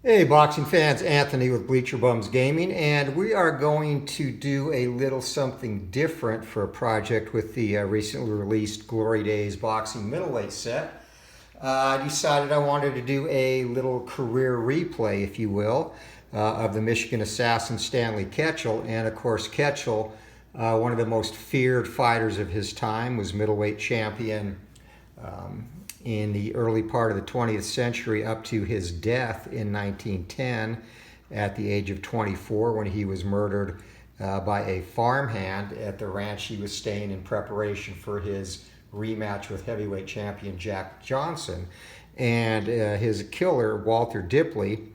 Hey boxing fans, Anthony with Bleacher Bums Gaming, and we are going to do a little something different for a project with the recently released Glory Days Boxing Middleweight set. I decided I wanted to do a little career replay, if you will, of the Michigan assassin Stanley Ketchel. And of course, Ketchel, one of the most feared fighters of his time, was middleweight champion in the early part of the 20th century up to his death in 1910 at the age of 24 when he was murdered by a farmhand at the ranch he was staying in preparation for his rematch with heavyweight champion Jack Johnson. And his killer, Walter Dipley,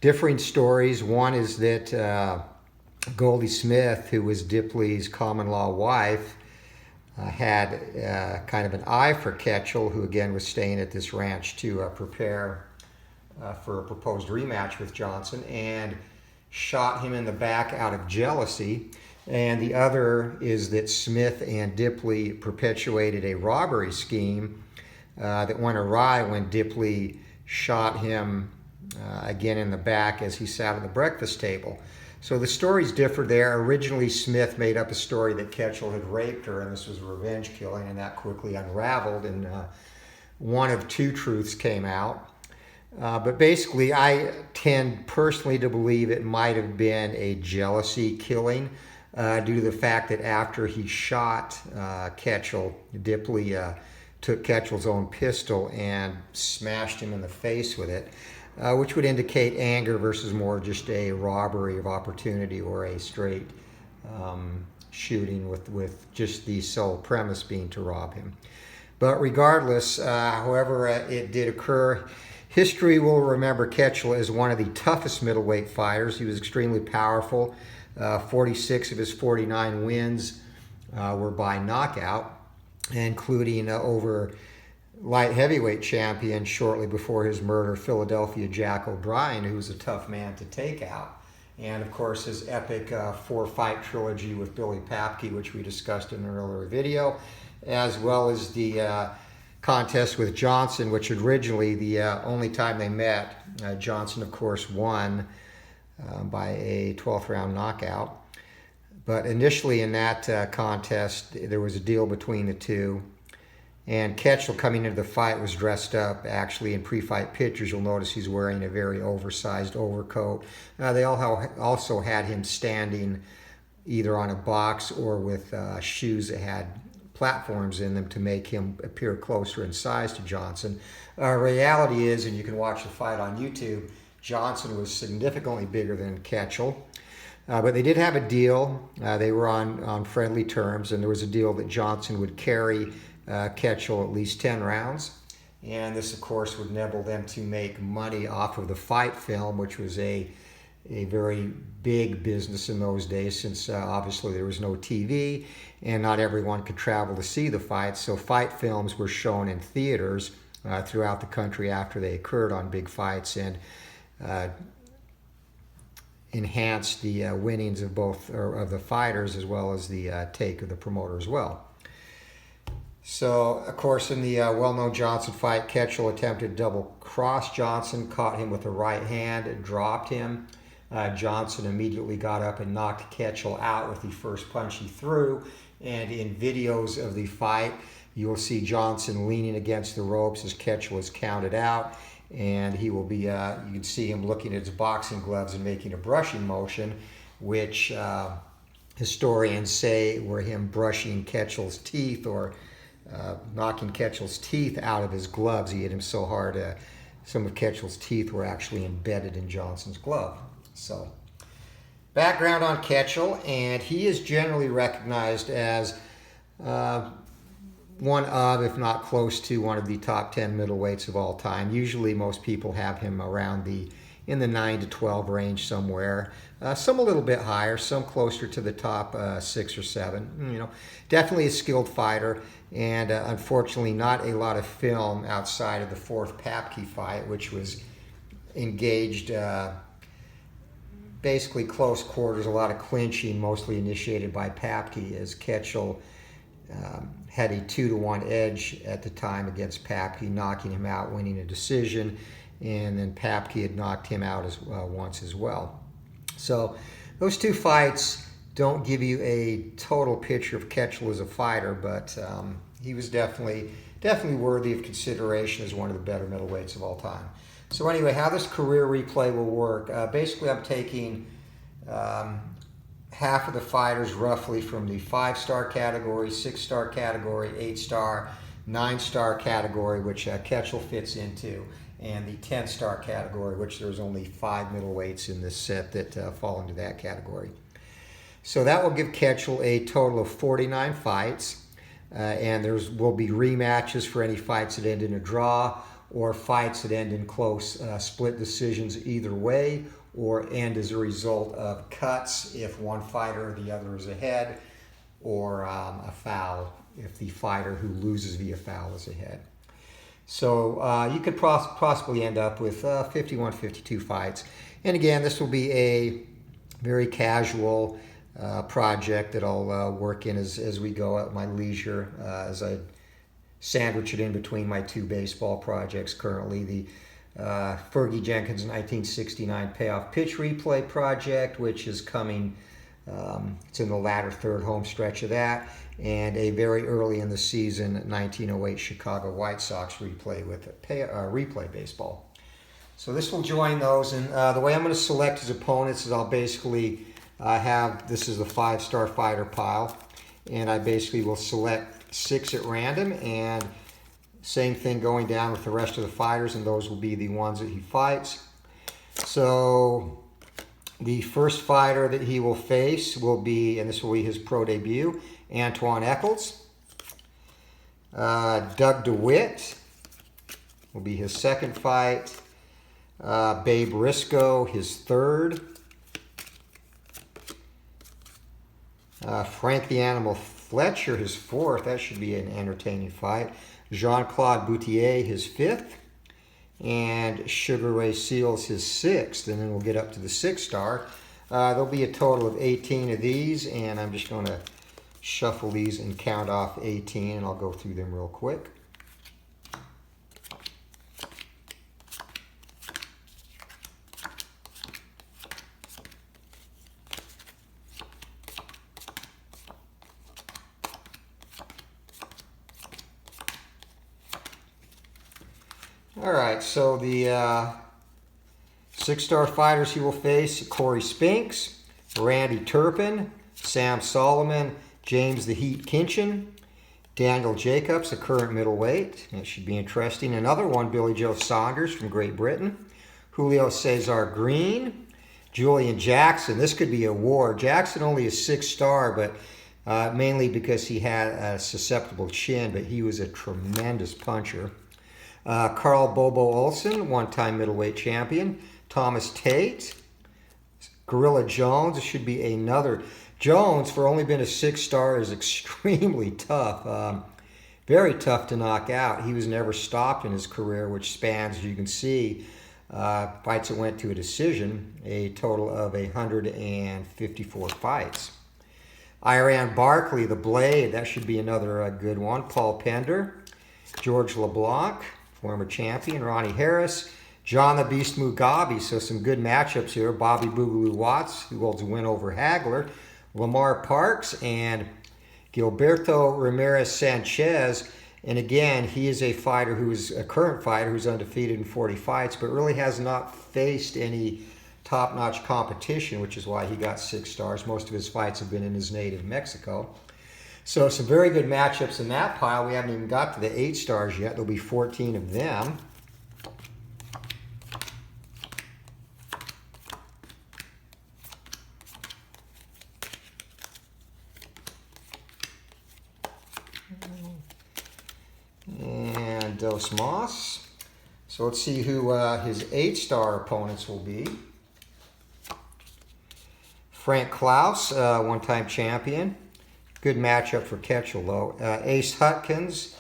differing stories. One is that Goldie Smith, who was Dipley's common-law wife, had kind of an eye for Ketchel, who again was staying at this ranch to prepare for a proposed rematch with Johnson, and shot him in the back out of jealousy. And the other is that Smith and Dipley perpetuated a robbery scheme that went awry when Dipley shot him again in the back as he sat at the breakfast table. So the stories differ there. Originally, Smith made up a story that Ketchel had raped her, and this was a revenge killing, and that quickly unraveled, and one of two truths came out. But basically, I tend personally to believe it might have been a jealousy killing due to the fact that after he shot Ketchel, Dipley took Ketchel's own pistol and smashed him in the face with it. Which would indicate anger versus more just a robbery of opportunity or a straight shooting with just the sole premise being to rob him. But regardless, however it did occur, history will remember Ketchel as one of the toughest middleweight fighters. He was extremely powerful. 46 of his 49 wins were by knockout, including over light heavyweight champion shortly before his murder, Philadelphia Jack O'Brien, who was a tough man to take out. And of course, his epic four-fight trilogy with Billy Papke, which we discussed in an earlier video, as well as the contest with Johnson, which originally, the only time they met, Johnson, of course, won by a 12th round knockout. But initially in that contest, there was a deal between the two. And Ketchel, coming into the fight, was dressed up. Actually, in pre-fight pictures, you'll notice he's wearing a very oversized overcoat. They also had him standing either on a box or with shoes that had platforms in them to make him appear closer in size to Johnson. Reality is, and you can watch the fight on YouTube, Johnson was significantly bigger than Ketchel. But they did have a deal. They were on friendly terms, and there was a deal that Johnson would carry Ketchel at least 10 rounds. And this, of course, would enable them to make money off of the fight film, which was a very big business in those days, since obviously there was no TV and not everyone could travel to see the fights. So fight films were shown in theaters throughout the country after they occurred on big fights, and enhanced the winnings of both of the fighters as well as the take of the promoter as well. So, of course, in the well-known Johnson fight, Ketchel attempted double-cross Johnson, caught him with a right hand, and dropped him. Johnson immediately got up and knocked Ketchel out with the first punch he threw. And in videos of the fight, you'll see Johnson leaning against the ropes as Ketchel is counted out. And he will be, you can see him looking at his boxing gloves and making a brushing motion, which historians say were him brushing Ketchel's teeth or knocking Ketchel's teeth out of his gloves. He hit him so hard, some of Ketchel's teeth were actually embedded in Johnson's glove. So, background on Ketchel, and he is generally recognized as one of, if not close to, one of the top 10 middleweights of all time. Usually most people have him around in the 9 to 12 range somewhere. Some a little bit higher, some closer to the top 6 or 7. Definitely a skilled fighter, and unfortunately not a lot of film outside of the fourth Papke fight, which was engaged basically close quarters, a lot of clinching, mostly initiated by Papke, as Ketchel had a 2-to-1 edge at the time against Papke, knocking him out, winning a decision, and then Papke had knocked him out once as well. So those two fights don't give you a total picture of Ketchel as a fighter, but he was definitely worthy of consideration as one of the better middleweights of all time. So anyway, how this career replay will work, basically I'm taking half of the fighters roughly from the 5-star category, 6-star category, 8-star, 9-star category, which Ketchel fits into, and the 10-star category, which there's only 5 middleweights in this set that fall into that category. So that will give Ketchel a total of 49 fights, and will be rematches for any fights that end in a draw or fights that end in close split decisions either way, or end as a result of cuts if one fighter or the other is ahead, or a foul if the fighter who loses via foul is ahead. So you could possibly end up with 51, 52 fights. And again, this will be a very casual project that I'll work in as we go at my leisure, as I sandwich it in between my 2 baseball projects currently. The Fergie Jenkins' 1969 payoff pitch replay project, which is coming, it's in the latter third home stretch of that, and a very early in the season 1908 Chicago White Sox replay with replay baseball. So this will join those, and the way I'm going to select his opponents is I'll basically this is the 5-star fighter pile, and I basically will select 6 at random, and same thing going down with the rest of the fighters, and those will be the ones that he fights. So the first fighter that he will face will be, and this will be his pro debut, Antoine Eccles. Doug DeWitt will be his second fight. Babe Risco, his third. Frank the Animal Fletcher, his fourth. That should be an entertaining fight. Jean-Claude Boutier, his fifth. And Sugar Ray Seals, his sixth. And then we'll get up to the 6-star. There'll be a total of 18 of these, and I'm just going to shuffle these and count off 18, and I'll go through them real quick. All right, so the 6-star fighters he will face: Corey Spinks, Randy Turpin, Sam Solomon, James the Heat Kinchin, Daniel Jacobs, a current middleweight. That should be interesting. Another one, Billy Joe Saunders from Great Britain, Julio Cesar Green, Julian Jackson. This could be a war. Jackson only a 6-star, but mainly because he had a susceptible chin, but he was a tremendous puncher. Carl Bobo Olsen, one-time middleweight champion. Thomas Tate. Gorilla Jones. This should be another. Jones, for only being a 6-star, is extremely tough. Very tough to knock out. He was never stopped in his career, which spans, as you can see, fights that went to a decision, a total of 154 fights. Iran Barkley, the Blade. That should be another good one. Paul Pender. George LeBlanc, former champion. Ronnie Harris. John the Beast Mugabe. So some good matchups here. Bobby Boogaloo Watts, who holds a win over Hagler. Lamar Parks and Gilberto Ramirez Sanchez. And again, he is a fighter who's a current fighter who's undefeated in 40 fights, but really has not faced any top-notch competition, which is why he got 6 stars. Most of his fights have been in his native Mexico. So some very good matchups in that pile. We haven't even got to the 8 stars yet. There'll be 14 of them. And Dos Moss. So let's see who his 8-star opponents will be. Frank Klaus, one-time champion. Good matchup for Ketchel, though. Ace Hutkins,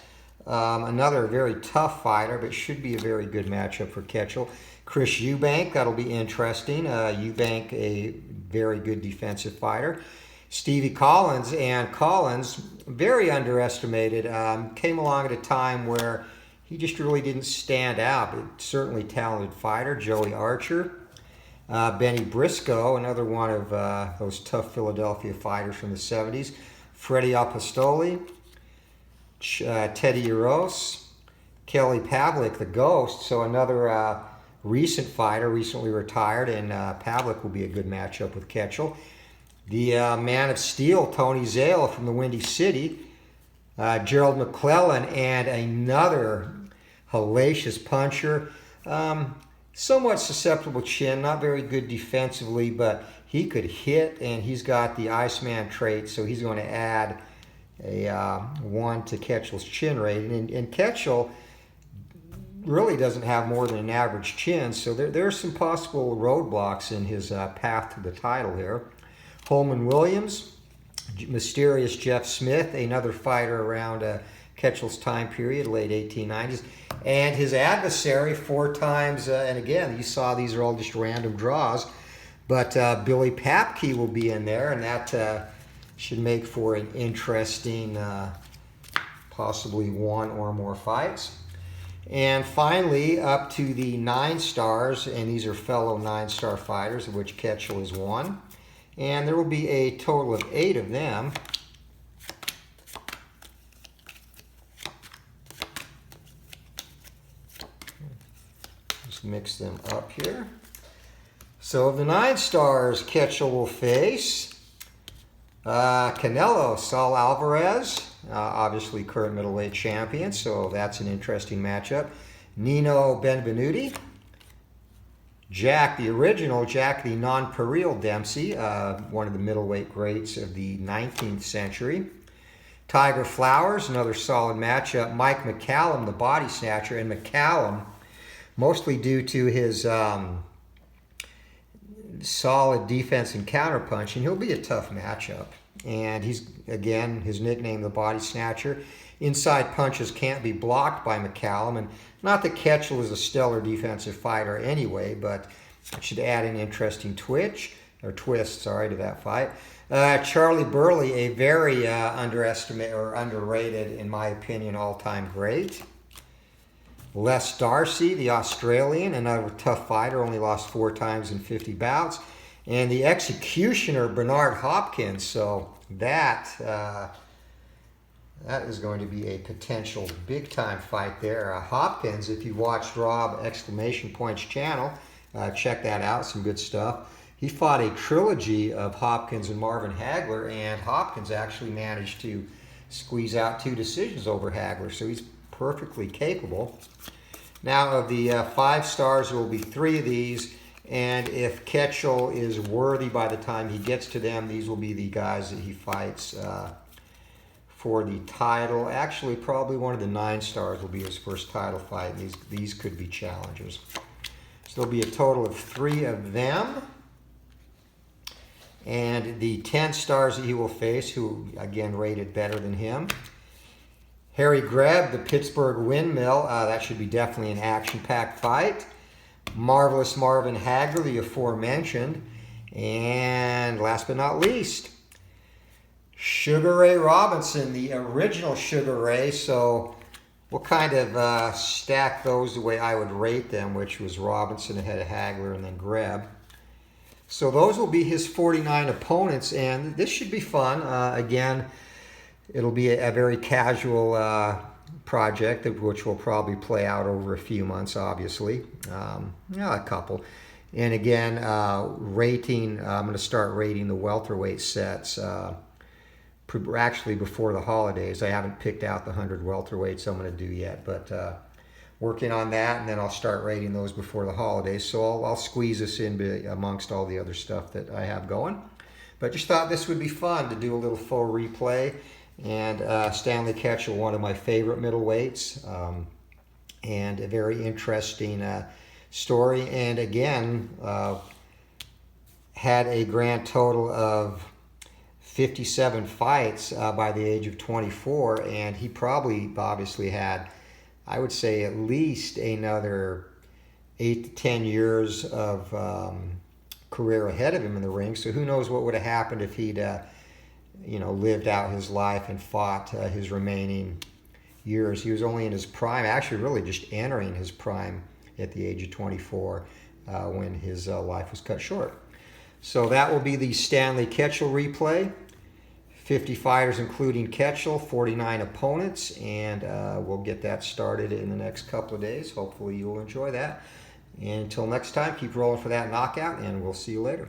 another very tough fighter, but should be a very good matchup for Ketchel. Chris Eubank, that'll be interesting. Eubank, a very good defensive fighter. Stevie Collins. And Collins, very underestimated, came along at a time where he just really didn't stand out, but certainly talented fighter. Joey Archer. Benny Briscoe, another one of those tough Philadelphia fighters from the 70s. Freddie Apostoli. Teddy Uros. Kelly Pavlik, the Ghost. So another recent fighter, recently retired, and Pavlik will be a good matchup with Ketchel. The Man of Steel, Tony Zale from the Windy City. Gerald Mcclellan, and another hellacious puncher. Somewhat susceptible chin, not very good defensively, but he could hit, and he's got the Iceman trait, so he's going to add a 1 to Ketchel's chin rate. And Ketchel really doesn't have more than an average chin, so there are some possible roadblocks in his path to the title here. Holman Williams, Mysterious Jeff Smith, another fighter around Ketchel's time period, late 1890s. And his adversary 4 times, and again, you saw these are all just random draws, but Billy Papke will be in there, and that should make for an interesting, possibly 1 or more fights. And finally, up to the 9 stars, and these are fellow 9-star fighters, of which Ketchel is one. And there will be a total of 8 of them. Just mix them up here. So of the 9 stars, Ketchel will face Canelo Saul Alvarez, obviously current middleweight champion, so that's an interesting matchup. Nino Benvenuti. Jack the Nonpareil Dempsey, one of the middleweight greats of the 19th century. Tiger Flowers, another solid matchup. Mike McCallum, the body snatcher, and McCallum, mostly due to his solid defense and counterpunching, he'll be a tough matchup. And he's, again, his nickname, the body snatcher. Inside punches can't be blocked by McCallum, and not that Ketchel is a stellar defensive fighter anyway, but it should add an interesting twist to that fight. Charlie Burley, a very underrated, in my opinion, all-time great. Les Darcy, the Australian, another tough fighter, only lost 4 times in 50 bouts. And the executioner, Bernard Hopkins. So that is going to be a potential big-time fight there. Hopkins, if you watched Rob channel, check that out, some good stuff. He fought a trilogy of Hopkins and Marvin Hagler, and Hopkins actually managed to squeeze out 2 decisions over Hagler, so he's perfectly capable. Now, of the 5 stars, there will be 3 of these, and if Ketchel is worthy by the time he gets to them, these will be the guys that he fights for the title. Actually, probably one of the 9 stars will be his first title fight. These could be challengers. So there'll be a total of 3 of them. And the 10 stars that he will face, who, again, rated better than him. Harry Greb, the Pittsburgh Windmill. That should be definitely an action-packed fight. Marvelous Marvin Hagler, the aforementioned. And last but not least, Sugar Ray Robinson, the original Sugar Ray. So we'll kind of stack those the way I would rate them, which was Robinson ahead of Hagler and then Greb. So those will be his 49 opponents, and this should be fun. Again, it'll be a very casual project, which will probably play out over a few months, obviously. A couple. And again, rating, I'm going to start rating the welterweight sets actually before the holidays. I haven't picked out the 100 welterweights I'm going to do yet, but working on that, and then I'll start rating those before the holidays. So I'll squeeze this in amongst all the other stuff that I have going. But just thought this would be fun to do a little full replay. And Stanley Ketchel, one of my favorite middleweights, and a very interesting story. And again, had a grand total of 57 fights by the age of 24, and he probably obviously had, I would say, at least another 8 to 10 years of career ahead of him in the ring. So who knows what would have happened if he'd lived out his life and fought his remaining years. He was only in his prime, actually really just entering his prime at the age of 24 when his life was cut short. So that will be the Stanley Ketchel replay. 50 fighters including Ketchel, 49 opponents, and we'll get that started in the next couple of days. Hopefully you'll enjoy that. And until next time, keep rolling for that knockout, and we'll see you later.